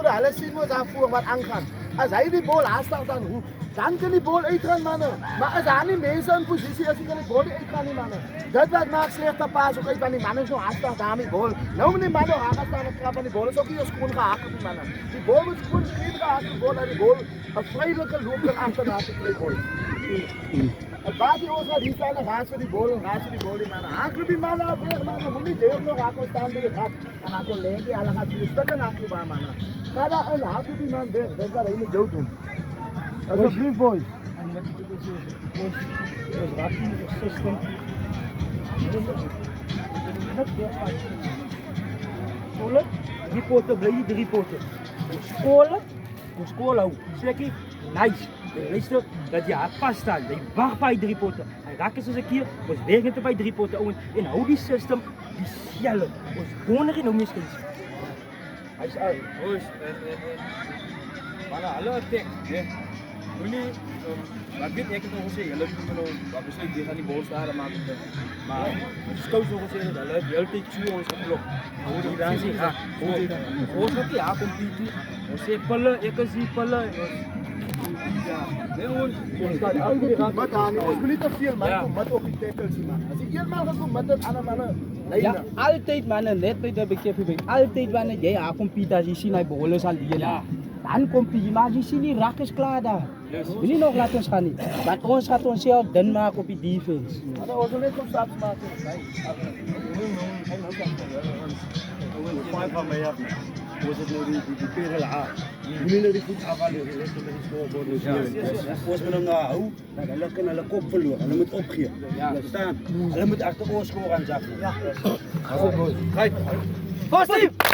Hulle sien mos daarvoor wat aangaan. As hy die bal aanstaan dan hoe? Dan kan die bal uitgaan manne. Maar as daar nie mense in posisie is, kan die bal nie uitgaan nie manne. Dit wat maak slegte pas ook uit van die manne is nou aanstaan daar met die bal. Nou moet die manne haak staan en krap aan die bal. Is ook nie skoon gehak op die manne. Die bal moet skoon skreeu gehak die bal aan die bal. 'n Vrylike loop kan agterna te kry bal. En baie die ons wat hier staan en raas vir die bal en raas vir die bal die manne. Hardloop die manne op weg manne. Moet nie deur nog raak staan by die gat. En dan kon lê die al gaan die stukke hardloop aan manne. Maar daar een hardloop die man weg. Dit wat hy moet doen. Asseblief boys. En wat moet ek sê? Ons raak nie die system. Skole, die pote bly die 3 pote. Skool hou. Sekkie, nice. Luister, dat jy hard pas staan. Jy wag by 3 pote. Hy raak soos ek hier, ons werk net by 3 pote ouens en hou die system dieselfde. Ons wonder nie nou meer skins. Hy's uit. Ons maar hulle attack, né? Moenie wat weet ek het nog gesê, hulle moet nou wat besluit jy gaan die bal staar maak dit. Maar ons skous nog gesê dat hulle die hele tyd so ons geblok. Hoe jy dan sê, ons het ja kompetisie. Ons sê pille, ek is die pille. Ja, nee ons kan ook nie gaan met aan. Ons moet nie te veel man kom met op die tackles nie man. As jy eenmaal gekom met dit ander manne. Ja, altyd manne, net by die bekef. Altyd wanneer jy haar kompetisie as jy sien hy bol is al die ja. Dan kom jy maar jy sien die rak is klaar daar. Wil nie nog laat ons gaan nie. Want ons gaan ons self dun maak op die defense. Maar ons wil net op stap maak. Five van my af. Was het nou die perel aan. Moenie nou die voet afhaal en let op die scorebord dus hier. Ons moet hom nou hou, dat hulle kan hulle kop verloor. Hulle moet opgee. Jy verstaan? Hulle moet agter ons skoor aan sak. Ja. As dit mooi. Right. Positief.